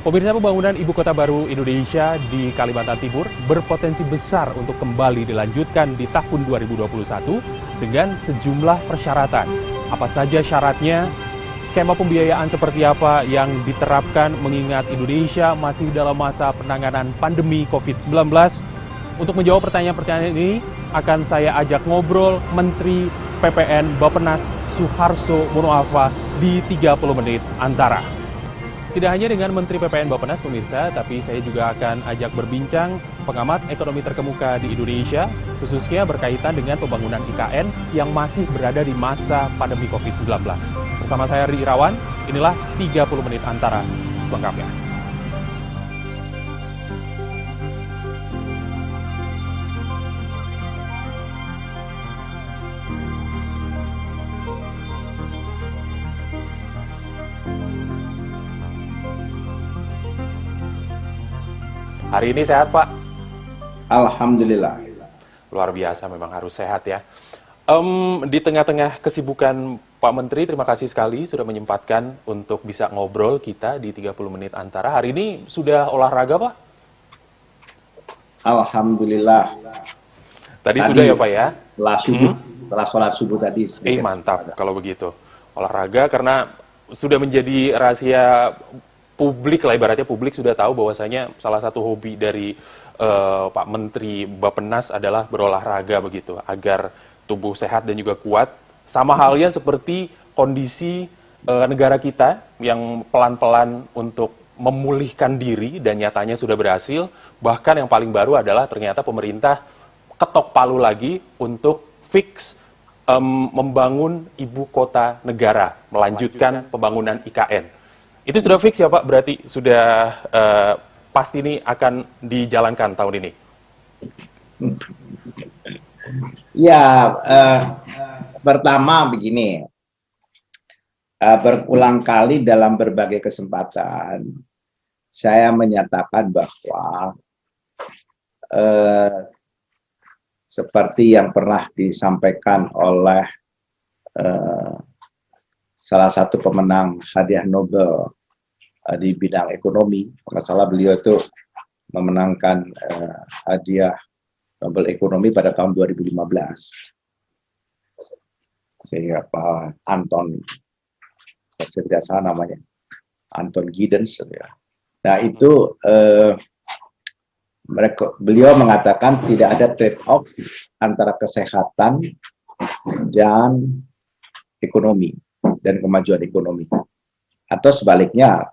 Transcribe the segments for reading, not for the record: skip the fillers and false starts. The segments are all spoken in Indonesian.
Pemirsa, pembangunan ibu kota baru Indonesia di Kalimantan Timur berpotensi besar untuk kembali dilanjutkan di tahun 2021 dengan sejumlah persyaratan. Apa saja syaratnya? Skema pembiayaan seperti apa yang diterapkan mengingat Indonesia masih dalam masa penanganan pandemi COVID-19? Untuk menjawab pertanyaan-pertanyaan ini akan saya ajak ngobrol Menteri PPN Bappenas Suharso Monoarfa di 30 menit antara. Tidak hanya dengan Menteri PPN Bappenas, pemirsa, tapi saya juga akan ajak berbincang pengamat ekonomi terkemuka di Indonesia, khususnya berkaitan dengan pembangunan IKN yang masih berada di masa pandemi COVID-19. Bersama saya, Ri Irawan, inilah 30 menit antara selengkapnya. Hari ini sehat, Pak? Alhamdulillah. Luar biasa, memang harus sehat ya. Di tengah-tengah kesibukan Pak Menteri, terima kasih sekali sudah menyempatkan untuk bisa ngobrol kita di 30 menit antara. Hari ini sudah olahraga, Pak? Alhamdulillah. Tadi sudah ya, Pak ya? Setelah sholat subuh tadi. Mantap kalau begitu. Olahraga karena sudah menjadi rahasia publik lah, ibaratnya publik sudah tahu bahwasanya salah satu hobi dari Pak Menteri Bappenas adalah berolahraga begitu, agar tubuh sehat dan juga kuat. Sama halnya seperti kondisi negara kita yang pelan-pelan untuk memulihkan diri dan nyatanya sudah berhasil. Bahkan yang paling baru adalah ternyata pemerintah ketok palu lagi untuk fix membangun ibu kota negara, melanjutkan pembangunan IKN. Itu sudah fix ya Pak, berarti sudah pasti ini akan dijalankan tahun ini? Ya, pertama begini, berulang kali dalam berbagai kesempatan, saya menyatakan bahwa seperti yang pernah disampaikan oleh salah satu pemenang hadiah Nobel di bidang ekonomi, kalau salah beliau itu memenangkan hadiah Nobel Ekonomi pada tahun 2015. Sehingga Pak Anton, saya tidak salah namanya, Anton Giddens. Ya. Nah itu beliau mengatakan tidak ada trade-off antara kesehatan dan ekonomi dan kemajuan ekonomi. Atau sebaliknya,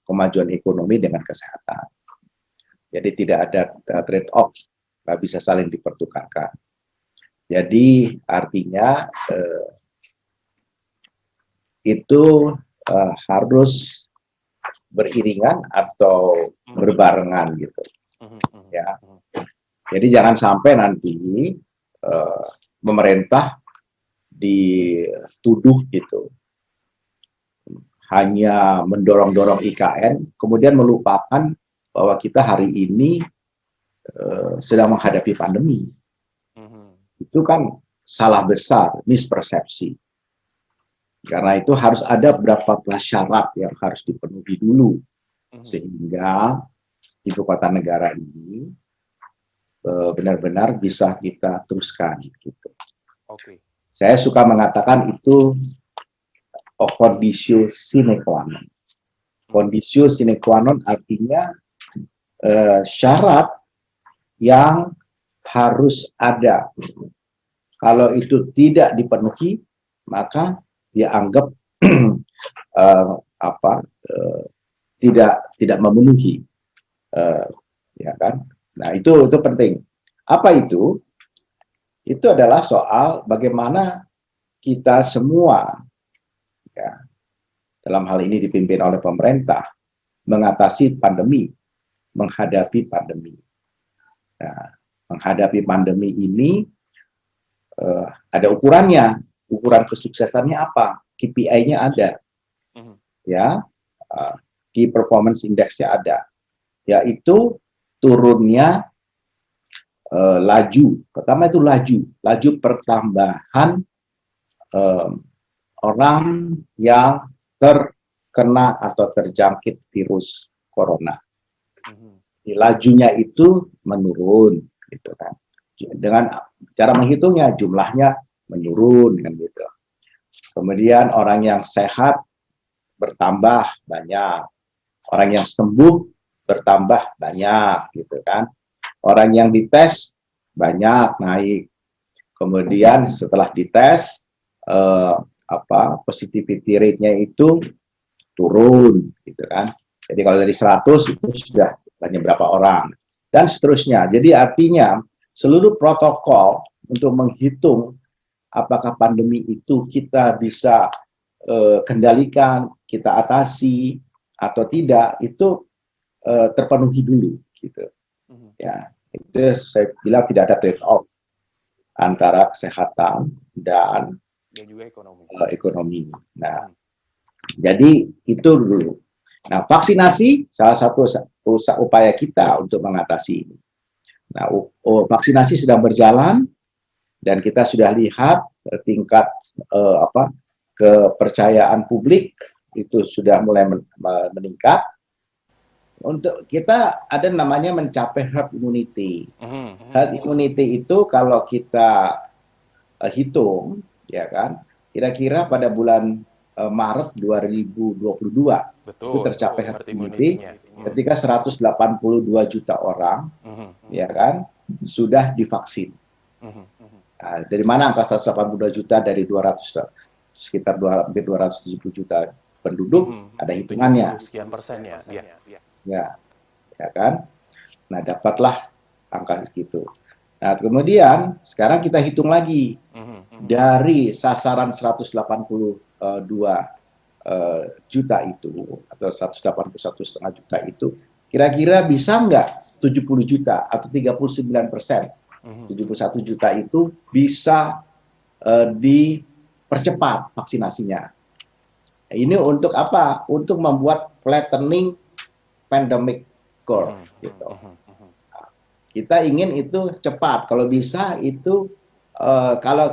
kemajuan ekonomi dengan kesehatan. Jadi tidak ada trade-off, nggak bisa saling dipertukarkan. Jadi artinya itu harus beriringan atau berbarengan gitu. Ya. Jadi jangan sampai nanti pemerintah dituduh gitu, hanya mendorong-dorong IKN, kemudian melupakan bahwa kita hari ini sedang menghadapi pandemi. Itu kan salah besar, mispersepsi. Karena itu harus ada beberapa syarat yang harus dipenuhi dulu, sehingga ibu kota negara ini benar-benar bisa kita teruskan. Gitu. Saya suka mengatakan itu conditio sine qua non. Conditio sine qua non artinya syarat yang harus ada. Kalau itu tidak dipenuhi, maka dianggap tidak memenuhi, ya kan? Nah itu penting. Apa itu? Itu adalah soal bagaimana kita semua, ya, dalam hal ini dipimpin oleh pemerintah, mengatasi pandemi, menghadapi pandemi. Nah, menghadapi pandemi ini ada ukurannya, ukuran kesuksesannya apa? KPI-nya ada, ya, Key Performance Index-nya ada, yaitu turunnya laju. Pertama itu laju pertambahan orang yang terkena atau terjangkit virus corona. Lajunya itu menurun, gitu kan. Dengan cara menghitungnya, jumlahnya menurun, kan gitu. Kemudian orang yang sehat bertambah banyak, orang yang sembuh bertambah banyak, gitu kan. Orang yang dites banyak naik. Kemudian setelah dites positivity rate-nya itu turun, gitu kan. Jadi kalau dari 100 itu sudah hanya berapa orang dan seterusnya. Jadi artinya seluruh protokol untuk menghitung apakah pandemi itu kita bisa kendalikan, kita atasi atau tidak, itu terpenuhi dulu, gitu. Ya, itu saya bilang tidak ada trade off antara kesehatan dan juga ekonomi. Nah, jadi itu dulu. Nah, vaksinasi salah satu upaya kita untuk mengatasi ini. Nah, vaksinasi sedang berjalan dan kita sudah lihat tingkat kepercayaan publik itu sudah mulai meningkat. Untuk kita ada namanya mencapai herd immunity. Herd immunity itu kalau kita hitung, ya kan, kira-kira pada bulan Maret 2022 itu tercapai herd immunity ketika 182 juta orang, ya kan, sudah divaksin. Nah, dari mana angka 182 juta dari 200 sekitar hampir 270 juta penduduk? Ada hitungannya. Sekian persen ya. Ya kan. Nah, dapatlah angka segitu. Nah, kemudian sekarang kita hitung lagi dari sasaran 182 juta itu atau 181,5 juta itu, kira-kira bisa nggak 70 juta atau 39%, 71 juta itu bisa dipercepat vaksinasinya. Ini untuk apa? Untuk membuat flattening pandemic curve, gitu. Kita ingin itu cepat, kalau bisa itu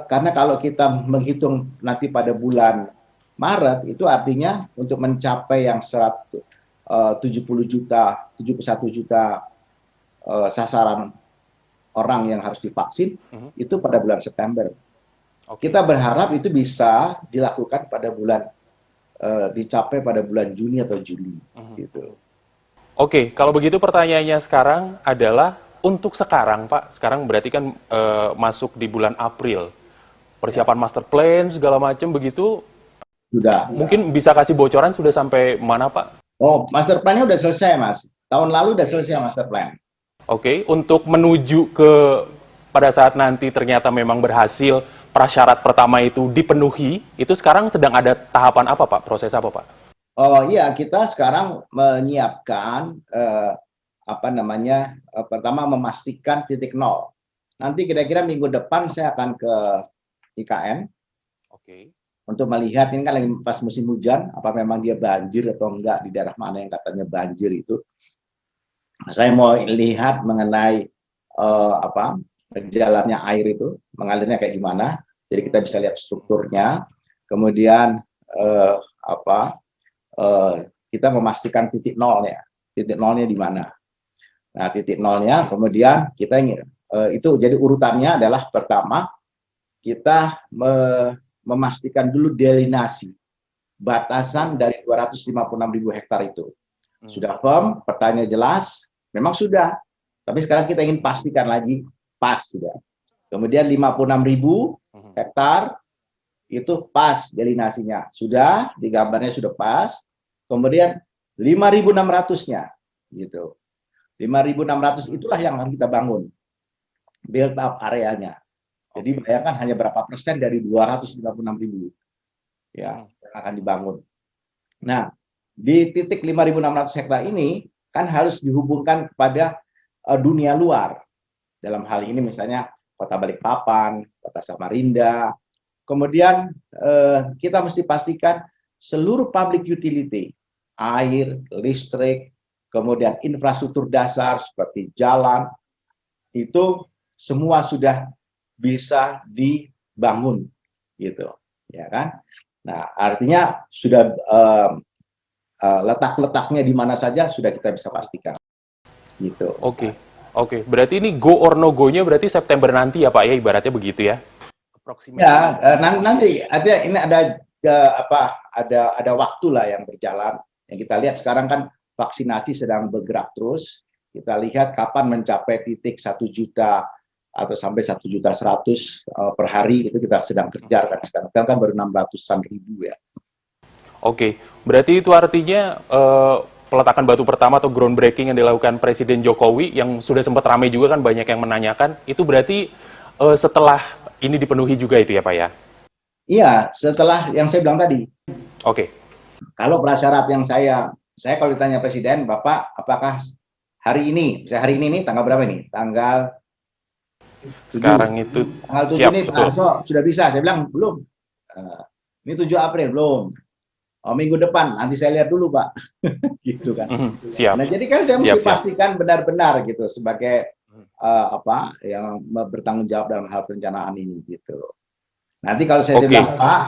karena kalau kita menghitung nanti pada bulan Maret, itu artinya untuk mencapai yang 70 juta, 71 juta sasaran orang yang harus divaksin, itu pada bulan September. Kita berharap itu bisa dilakukan pada bulan, dicapai pada bulan Juni atau Juli, gitu. Oke, kalau begitu pertanyaannya sekarang adalah, untuk sekarang Pak, sekarang berarti kan masuk di bulan April, persiapan master plan segala macam begitu, sudah. Mungkin bisa kasih bocoran sudah sampai mana Pak? Oh, master plan-nya udah selesai Mas, tahun lalu udah selesai master plan. Oke, untuk menuju ke pada saat nanti ternyata memang berhasil, prasyarat pertama itu dipenuhi, itu sekarang sedang ada tahapan apa Pak, proses apa Pak? Oh iya, kita sekarang menyiapkan pertama memastikan titik nol. Nanti kira-kira minggu depan saya akan ke IKN. Untuk melihat, ini kan lagi pas musim hujan, apa memang dia banjir atau enggak di daerah mana yang katanya banjir itu. Saya mau lihat mengenai jalannya air itu, mengalirnya kayak gimana. Jadi kita bisa lihat strukturnya. Kemudian kita memastikan titik nolnya di mana. Nah, titik nolnya, kemudian kita ingin itu jadi urutannya adalah pertama kita memastikan dulu delinasi batasan dari 256.000 hektar itu. Sudah firm, pertanyaan jelas, memang sudah. Tapi sekarang kita ingin pastikan lagi pas sudah. Kemudian 56.000 hektar itu pas delinasinya. Sudah, di gambarnya sudah pas. Kemudian 5.600-nya gitu. 5.600 itulah yang harus kita bangun. Build up areanya. Jadi bayangkan hanya berapa persen dari 256.000 ya yang akan dibangun. Nah, di titik 5.600 hektar ini kan harus dihubungkan kepada dunia luar. Dalam hal ini misalnya Kota Balikpapan, Kota Samarinda. Kemudian kita mesti pastikan seluruh public utility, air, listrik, kemudian infrastruktur dasar seperti jalan, itu semua sudah bisa dibangun, gitu, ya kan? Nah, artinya sudah letak-letaknya di mana saja sudah kita bisa pastikan. Gitu. Oke. Berarti ini go or no go-nya berarti September nanti ya Pak ya, ibaratnya begitu ya? Ya, nanti artinya ini ada waktu lah yang berjalan. Yang kita lihat sekarang kan vaksinasi sedang bergerak terus. Kita lihat kapan mencapai titik 1 juta atau sampai 1.100.000 per hari, itu kita sedang kejar kan sekarang. Sekarang kan baru 600-an ribu ya. Oke, berarti itu artinya peletakan batu pertama atau groundbreaking yang dilakukan Presiden Jokowi yang sudah sempat ramai juga kan, banyak yang menanyakan, itu berarti setelah ini dipenuhi juga itu ya Pak ya? Iya, setelah yang saya bilang tadi. Oke. Kalau prasyarat yang saya kalau ditanya Presiden, Bapak, apakah hari ini, misalnya hari ini nih, tanggal berapa nih? Tanggal 7. Sekarang itu Tanggal 7 siap, nih Pak Arso, sudah bisa? Saya bilang, belum. Ini 7 April, belum. Oh, minggu depan, nanti saya lihat dulu Pak. Gitu kan. Siap. Nah, jadi kan saya mesti pastikan benar-benar gitu, sebagai yang bertanggung jawab dalam hal perencanaan ini gitu. Nanti kalau saya bilang, Pak,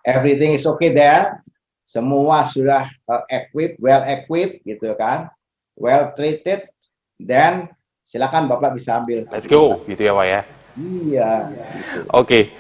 everything is okay there, semua sudah well equipped gitu kan, well treated, then silakan Bapak bisa ambil. Let's go, gitu ya Pak ya? Iya. Oke.